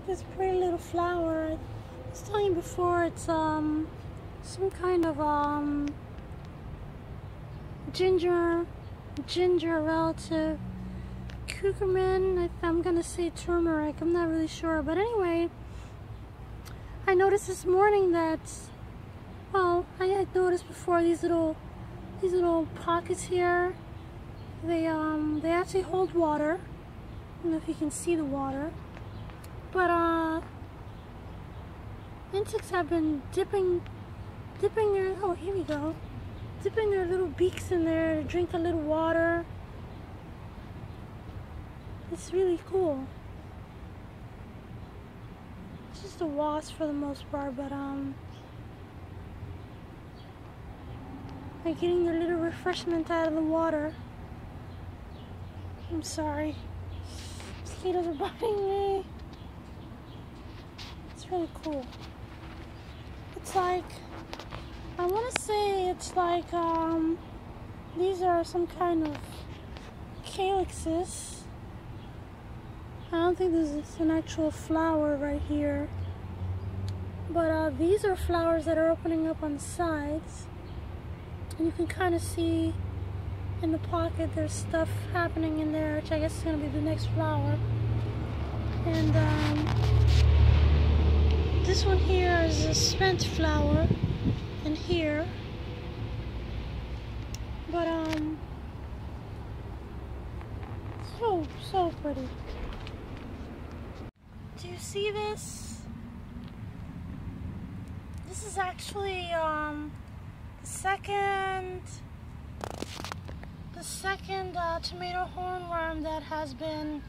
at this pretty little flower. I was telling you before, it's some kind of ginger relative. Curcumin, I'm gonna say turmeric, I'm not really sure. But anyway, I noticed this morning that, well, I had noticed before these little pockets here, they actually hold water. I don't know if you can see the water, but insects have been dipping their, oh, here we go, dipping their little beaks in there to drink a little water. It's really cool. It's just a wasp for the most part, but they're getting their little refreshment out of the water. I'm sorry. Mosquitoes are biting me. It's really cool. It's like, I want to say it's like, these are some kind of calyxes. I don't think this is an actual flower right here. But these are flowers that are opening up on the sides. And you can kind of see in the pocket there's stuff happening in there, which I guess is going to be the next flower. And this one here is a spent flower in here. But so pretty. Do you see this? This is actually the second tomato hornworm that has been.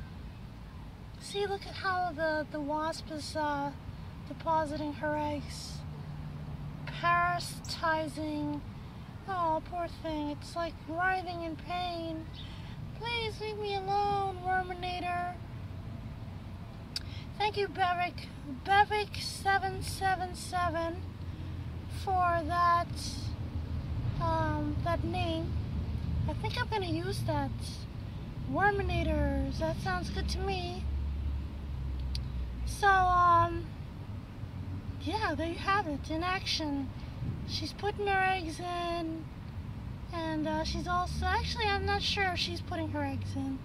See, look at how the wasp is depositing her eggs, parasitizing. Oh, poor thing! It's like writhing in pain. Please leave me alone, worminator. Thank you, Bevic777, for that that name. I think I'm gonna use that. Worminators. That sounds good to me. So yeah, there you have it in action. She's putting her eggs in, and she's also, actually, I'm not sure if she's putting her eggs in.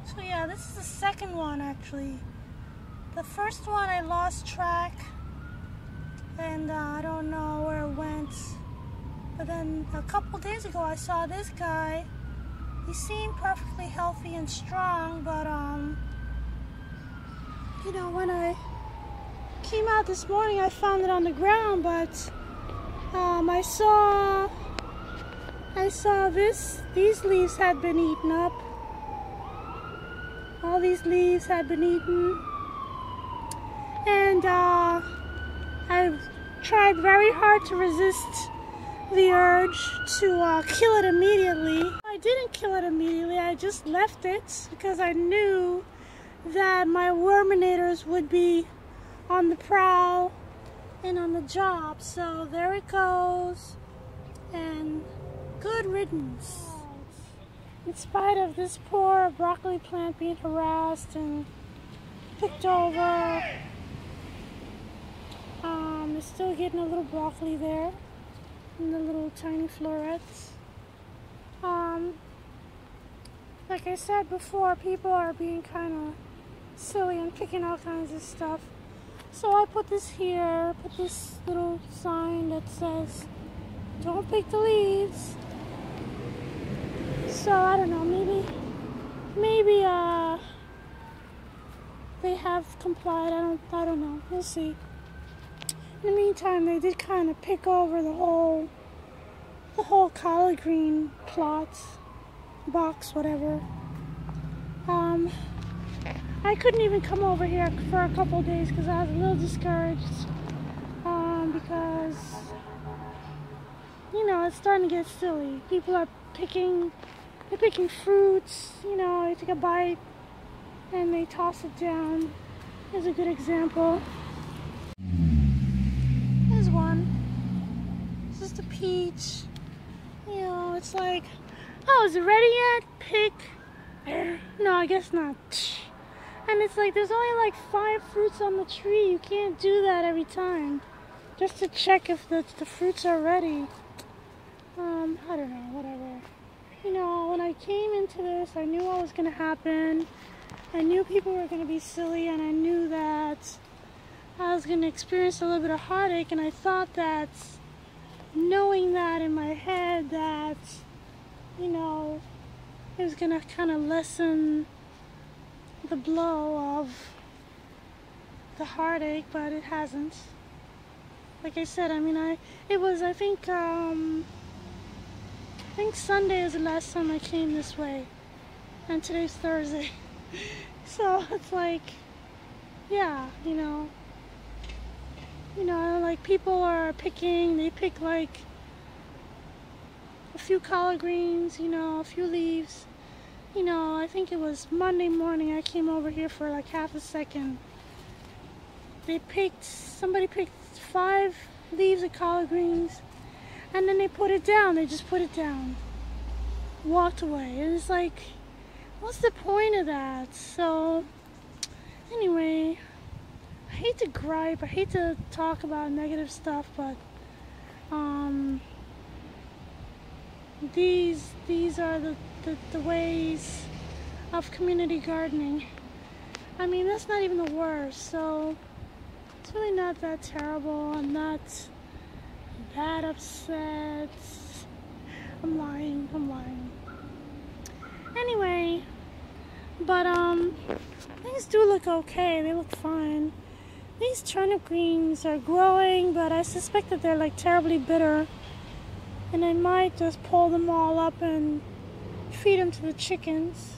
So yeah, this is the second one actually. The first one I lost track, and I don't know where it went. But then a couple days ago I saw this guy. He seemed perfectly healthy and strong, but you know, when I came out this morning I found it on the ground, but I saw these leaves had been eaten up. All these leaves had been eaten, and I tried very hard to resist the urge to kill it immediately. I didn't kill it immediately, I just left it because I knew that my worminators would be on the prowl and on the job. So there it goes, and good riddance. In spite of this poor broccoli plant being harassed and picked over, it's still getting a little broccoli there in the little tiny florets. Like I said before, people are being kind of silly and picking all kinds of stuff. So I put this here, put this little sign that says, "Don't pick the leaves." So I don't know, maybe they have complied. I don't know. We'll see. In the meantime, they did kind of pick over the whole collard green plot, box, whatever. I couldn't even come over here for a couple of days because I was a little discouraged. Because, you know, it's starting to get silly. People are picking fruits, you know, they take a bite and they toss it down. Here's a good example. Here's one. It's just a peach. You know, it's like, oh, is it ready yet? Pick. No, I guess not. And it's like there's only like 5 fruits on the tree. You can't do that every time. Just to check if the fruits are ready. I don't know, whatever. You know, when I came into this, I knew what was going to happen. I knew people were going to be silly, and I knew that I was going to experience a little bit of heartache, and I thought that knowing that in my head that, you know, it was going to kind of lessen the blow of the heartache, but it hasn't. Like I said, I mean, I think Sunday is the last time I came this way, and today's Thursday. So it's like, yeah, you know, like people are picking, they pick like a few collard greens, you know, a few leaves. You know, I think it was Monday morning I came over here for like half a second. Somebody picked 5 leaves of collard greens, and then they put it down. They just put it down. Walked away. And it's like, what's the point of that? So, anyway, I hate to gripe. I hate to talk about negative stuff, but these are the ways of community gardening. I mean, that's not even the worst. So it's really not that terrible. I'm not that upset. I'm lying. Anyway, but things do look okay. They look fine. These turnip greens are growing, but I suspect that they're like terribly bitter, and I might just pull them all up and feed them to the chickens.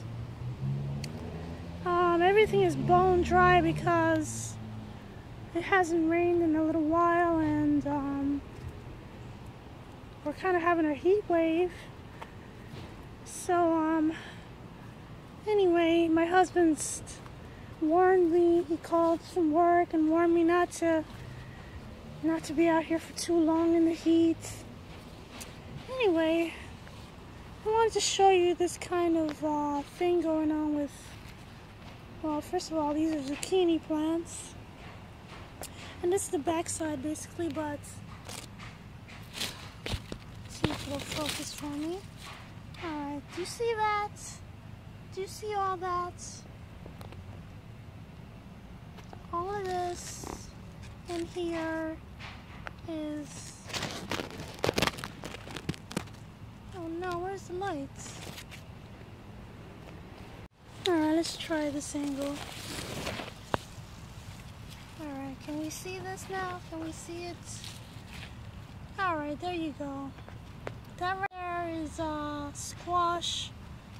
Everything is bone dry because it hasn't rained in a little while, and we're kind of having a heat wave. So anyway, my husband's warned me. He called from work and warned me not to be out here for too long in the heat. Anyway, I wanted to show you this kind of thing going on with, well, first of all, these are zucchini plants. And this is the backside basically, but let's see if it'll focus for me. Alright, do you see that? Do you see all that? All of this in here is, oh no, where's the lights? Alright, let's try this angle. Alright, can we see this now? Can we see it? Alright, there you go. That right there is a squash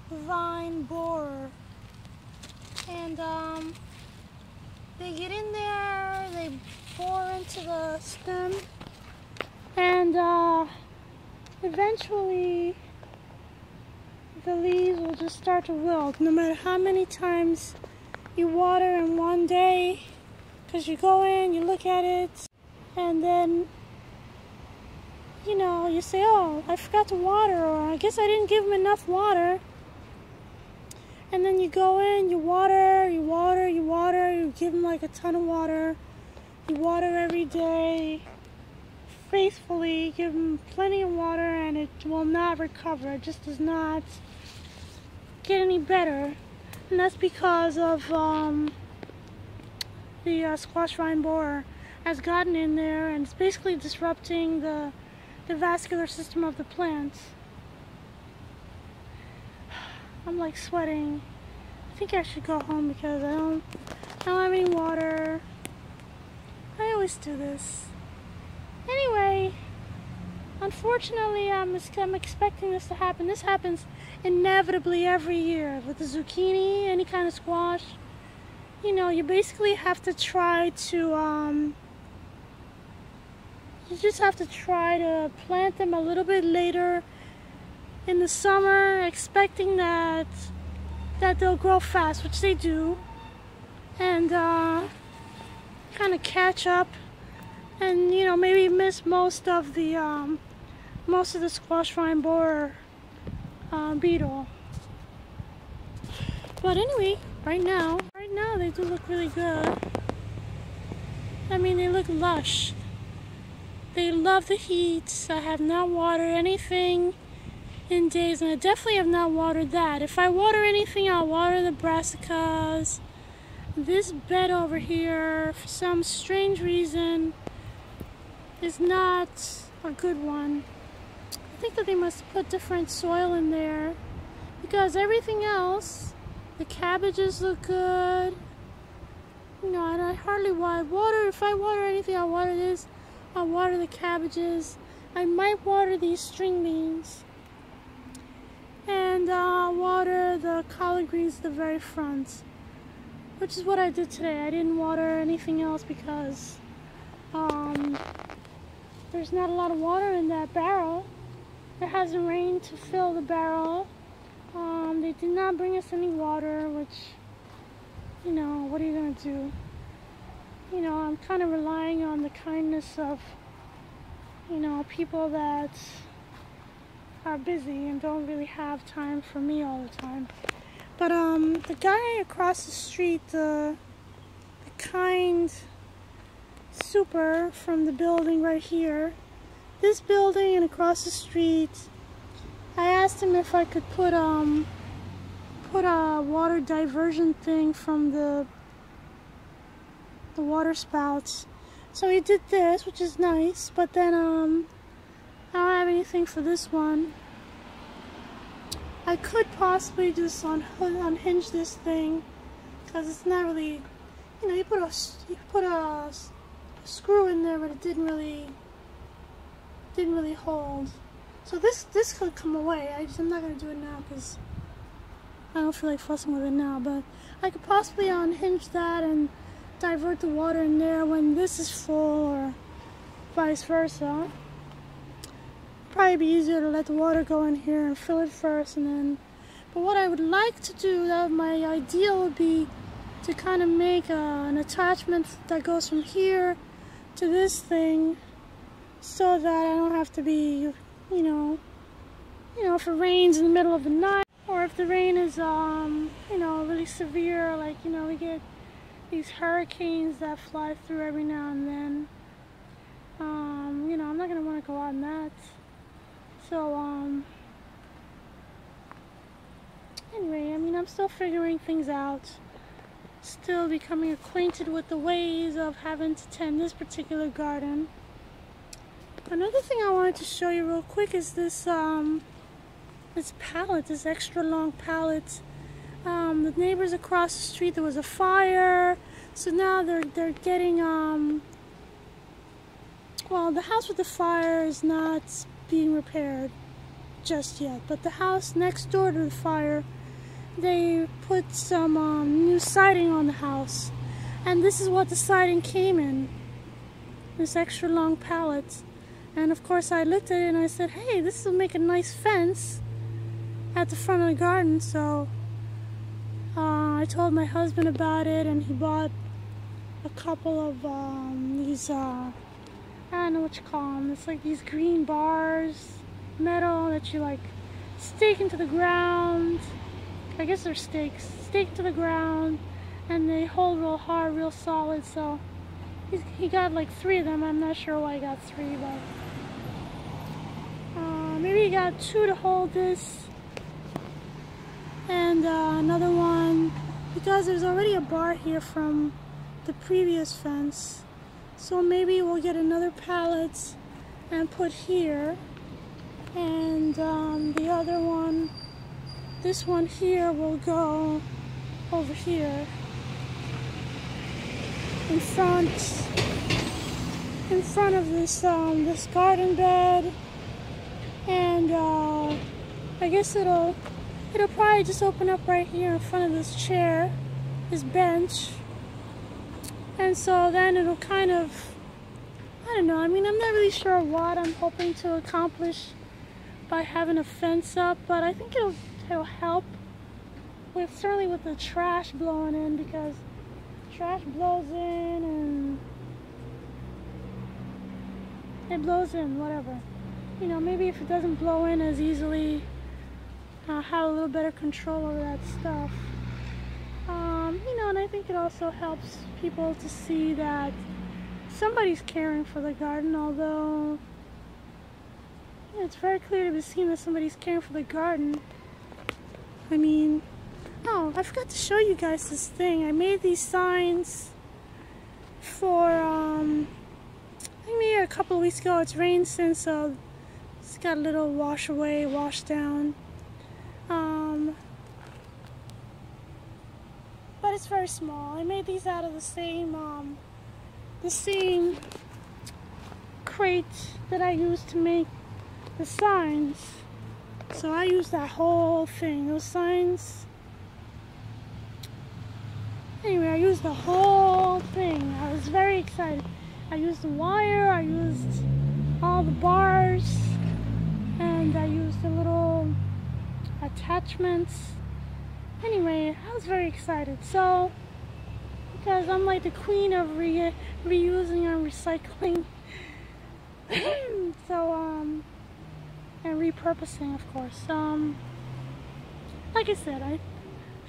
vine borer. And they get in there, they bore into the stem, and eventually the leaves will just start to wilt, no matter how many times you water in one day, because you go in, you look at it, and then, you know, you say, oh, I forgot to water, or I guess I didn't give them enough water. And then you go in, you water, you give them like a ton of water. You water every day, faithfully, give them plenty of water, and it will not recover. It just does not get any better. And that's because of the squash vine borer has gotten in there, and it's basically disrupting the vascular system of the plant. I'm like sweating. I think I should go home because I don't have any water. I always do this. Anyway, unfortunately, I'm expecting this to happen. This happens inevitably every year with the zucchini, any kind of squash. You know, you basically have to try to you just have to try to plant them a little bit later in the summer, expecting that they'll grow fast, which they do, and kind of catch up, and you know, maybe miss most of the squash vine borer beetle. But anyway, right now now they do look really good. I mean, they look lush. They love the heat. I have not watered anything in days, and I definitely have not watered that. If I water anything, I'll water the brassicas. This bed over here, for some strange reason, is not a good one. I think that they must put different soil in there, because everything else, the cabbages look good. You know, and I hardly water. If I water anything, I'll water this. I'll water the cabbages. I might water these string beans. And I'll water the collard greens at the very front, which is what I did today. I didn't water anything else because there's not a lot of water in that barrel. It hasn't rained to fill the barrel. They did not bring us any water, which, you know, what are you going to do? You know, I'm kind of relying on the kindness of, you know, people that are busy and don't really have time for me all the time. But the guy across the street, the kind super from the building right here, this building and across the street, I asked him if I could put a water diversion thing from the water spouts. So he did this, which is nice, but then I don't have anything for this one. I could possibly just unhinge this thing, because it's not really, you know, you put a screw in there, but it didn't really hold. So this could come away. I'm not gonna do it now because I don't feel like fussing with it now. But I could possibly unhinge that and divert the water in there when this is full, or vice versa. Probably be easier to let the water go in here and fill it first, and then. But what I would like to do, that my ideal would be to kind of make an attachment that goes from here to this thing, so that I don't have to be, you know, if it rains in the middle of the night, or if the rain is, you know, really severe, like, you know, we get these hurricanes that fly through every now and then. You know, I'm not gonna want to go out in that. So, anyway, I mean, I'm still figuring things out. Still becoming acquainted with the ways of having to tend this particular garden. Another thing I wanted to show you real quick is this, this pallet, this extra long pallet. The neighbors across the street, there was a fire, so now they're getting, well, the house with the fire is not being repaired just yet, but the house next door to the fire, they put some new siding on the house, and this is what the siding came in, this extra long pallet. And of course I looked at it and I said, hey, this will make a nice fence at the front of the garden. So I told my husband about it, and he bought a couple of these, I don't know what you call them. It's like these green bars, metal, that you like stake into the ground. I guess they're stakes. Stake to the ground, and they hold real hard, real solid. So he got like 3 of them. I'm not sure why he got 3, but maybe he got 2 to hold this, and another one, because there's already a bar here from the previous fence. So maybe we'll get another pallet and put here, and the other one, this one here, will go over here in front of this this garden bed, and I guess it'll probably just open up right here in front of this chair, this bench. And so then it'll kind of, I don't know, I mean, I'm not really sure what I'm hoping to accomplish by having a fence up, but I think it'll help with, certainly with the trash blowing in, because trash blows in and it blows in, whatever. You know, maybe if it doesn't blow in as easily, I'll have a little better control over that stuff. you know, and I think it also helps people to see that somebody's caring for the garden, although it's very clear to be seen that somebody's caring for the garden. I mean, oh, I forgot to show you guys this thing. I made these signs for, I think maybe a couple of weeks ago. It's rained since, so it's got a little wash away, wash down. But it's very small. I made these out of the same crate that I used to make the signs. So I used that whole thing, those signs. Anyway, I used the whole thing. I was very excited. I used the wire, I used all the bars, and I used the little attachments. Anyway, I was very excited. So, because I'm like the queen of reusing and recycling. So, and repurposing, of course. Like I said, I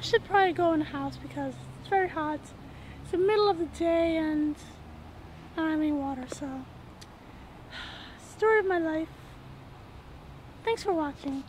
should probably go in the house because it's very hot. It's the middle of the day and I don't have any water, so. Story of my life. Thanks for watching.